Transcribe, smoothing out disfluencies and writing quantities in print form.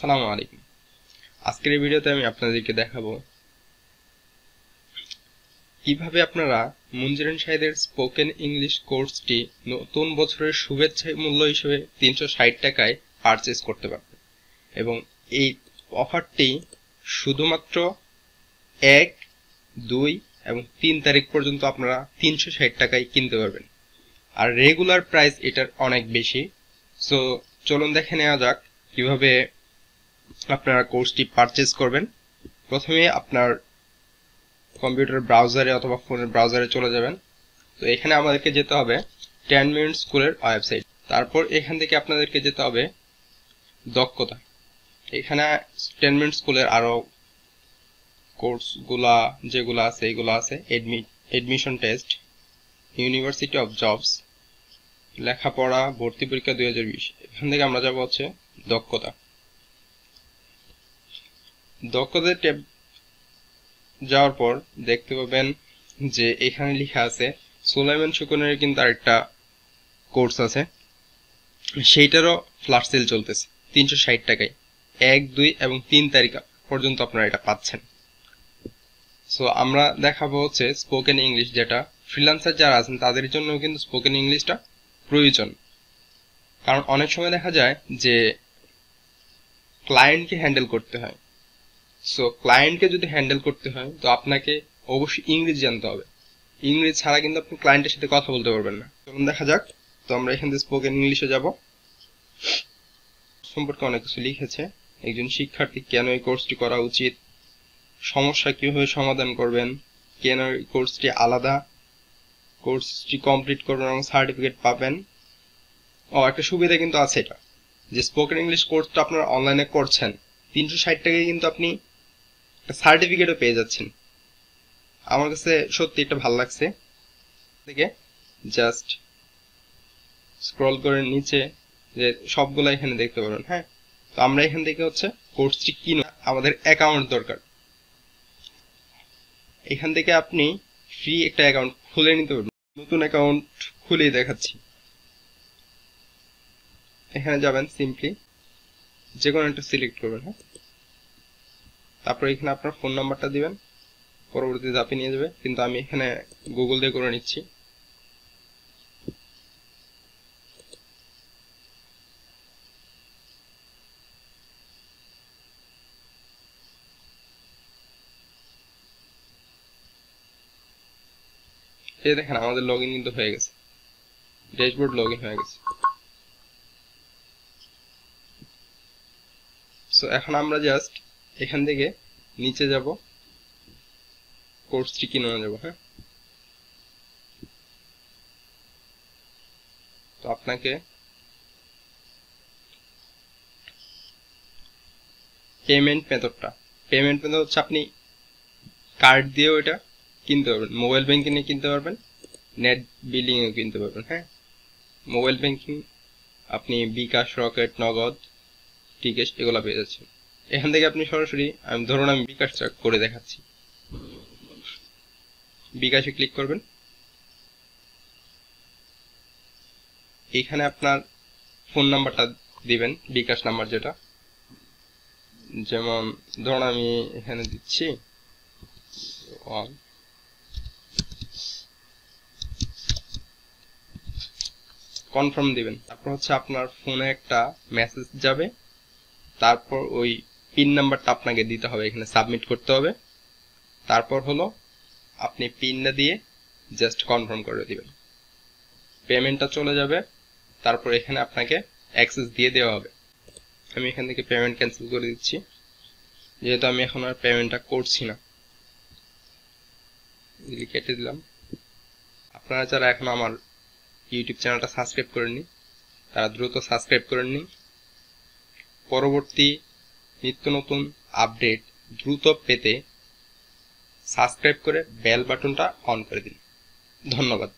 আসসালামু আলাইকুম। আজকের এই ভিডিওতে আমি আপনাদেরকে দেখাবো কিভাবে আপনারা মুনজিরান শাহিদের স্পোকেন ইংলিশ কোর্সটি নতুন বছরের শুভেচ্ছা মূল্য হিসেবে 360 টাকায় পারচেজ করতে পারবেন এবং এই অফারটি শুধুমাত্র 1, 2 এবং 3 তারিখ পর্যন্ত আপনারা 360 টাকায় কিনতে পারবেন। আর রেগুলার প্রাইস এটার অনেক বেশি। সো চলুন দেখে নেওয়া যাক কিভাবে আপনারা কোর্সটি পারচেজ করবেন। প্রথমে আপনার কম্পিউটার ব্রাউজারে অথবা ফোনের ব্রাউজারে চলে যাবেন। তো এখানে আমাদেরকে যেতে হবে 10 মিনিট স্কুলের ওয়েবসাইট। তারপর এখান থেকে আপনাদেরকে যেতে হবে দক্ষতা। এখানে 10 মিনিট স্কুলের আরো কোর্সগুলা যেগুলো আছে এগুলো আছে admission test, university of jobs, লেখাপড়া, ভর্তি পরীক্ষা 2020। এখান থেকে আমরা যাব হচ্ছে দক্ষতা। দক্ষতা ট্যাব যাওয়ার পর দেখতে পাবেন যে এখানে লেখা আছে সুলাইমান শুকনের কিন্তু আরেকটা কোর্স আছে, সেইটারও ফ্ল্যাশ সেল চলতেছে 360 টাকায়। 1, 2 এবং 3 তারিখ পর্যন্ত আপনারা এটা পাচ্ছেন। সো আমরা দেখাবো হচ্ছে স্পোকেন ইংলিশ, যেটা ফ্রিল্যান্সার যারা আছেন তাদের জন্য কিন্তু স্পোকেন ইংলিশটা প্রয়োজন। কারণ অনেক সময় দেখা যায় যে ক্লায়েন্টকে হ্যান্ডেল করতে হয়। সো ক্লায়েন্টকে যদি হ্যান্ডেল করতে হয় তো আপনাকে অবশ্যই ইংরেজি জানতে হবে। ইংরেজি ছাড়া কিন্তু আপনি ক্লায়েন্টের সাথে কথা বলতে পারবেন না। চলুন দেখা যাক। তো আমরা এখান থেকে স্পোকেন ইংলিশে যাব। সম্পর্কে অনেক কিছু লিখেছে। একজন শিক্ষার্থী কেন এই কোর্সটি করা উচিত, সমস্যা কিভাবে সমাধান করবেন, কেন এই কোর্সটি আলাদা, কোর্সটি কমপ্লিট করবেন এবং সার্টিফিকেট পাবেন। একটা সুবিধা কিন্তু আছে এটা, যে স্পোকেন ইংলিশ কোর্সটা আপনারা অনলাইনে করছেন 360 টাকায় কিন্তু আপনি একটা সার্টিফিকেটও পেয়ে যাচ্ছেন। আমার কাছে সত্যি এটা ভালো লাগছে। থেকে জাস্ট স্ক্রল করে নিচে যে সবগুলো এখানে দেখতে পাবেন। হ্যাঁ, তো আমরা এখান থেকে হচ্ছে কোর্সটি কিনো, আমাদের অ্যাকাউন্ট দরকার। এখান থেকে আপনি ফ্রি একটা অ্যাকাউন্ট খুলে নিতে পারবেন। নতুন অ্যাকাউন্ট খুলেই দেখাচ্ছি। এখানে যাবেন, সিম্পলি যে কোনো একটা সিলেক্ট করবেন। হ্যাঁ, তারপর এখানে আপনার ফোন নাম্বারটা দিবেন, পরবর্তী ধাপে নিয়ে যাবে। কিন্তু আমি এখানে গুগল দিয়ে করে নিচ্ছি। এই দেখেন আমাদের লগ ইন কিন্তু হয়ে গেছে, ড্যাশবোর্ড লগ ইন হয়ে গেছে। সো এখন আমরা জাস্ট এখান থেকে নিচে যাব, কোর্সটি কিনে যাব। হ্যাঁ, তো আপনাকে পেমেন্ট মেথড হচ্ছে আপনি কার্ড দিয়েও এটা কিনতে পারবেন, মোবাইল ব্যাংকিং এ কিনতে পারবেন, নেট বিলিং এও কিনতে পারবেন। হ্যাঁ, মোবাইল ব্যাংকিং আপনি বিকাশ, রকেট, নগদ, টিকেশ এগুলো পেয়ে যাচ্ছেন। এখান থেকে আপনি সরাসরি, ধরুন আমি বিকাশটা করে দেখাচ্ছি। বিকাশে ক্লিক করবেন। এখানে আপনার ফোন নাম্বারটা দিবেন, বিকাশ নাম্বার যেটা, যেমন ধরুন আমি এখানে দিচ্ছি 1, কনফার্ম দিবেন। তারপর হচ্ছে আপনার ফোনে একটা মেসেজ যাবে, তারপর ওই পিন নাম্বারটা আপনাকে দিতে হবে, এখানে সাবমিট করতে হবে। তারপর হলো আপনি পিনটা দিয়ে জাস্ট কনফার্ম করে দিবেন, পেমেন্টটা চলে যাবে। তারপর এখানে আপনাকে অ্যাক্সেস দিয়ে দেওয়া হবে। আমি এখান থেকে পেমেন্ট ক্যান্সেল করে দিচ্ছি, যেহেতু আমি এখন আর পেমেন্টটা করছি না, কেটে দিলাম। আপনারা যারা এখন আমার ইউটিউব চ্যানেলটা সাবস্ক্রাইব করেননি তারা দ্রুত সাবস্ক্রাইব করে নিন। পরবর্তী নিত্য নতুন আপডেট দ্রুত পেতে সাবস্ক্রাইব করে বেল বাটনটা অন করে দিন। ধন্যবাদ।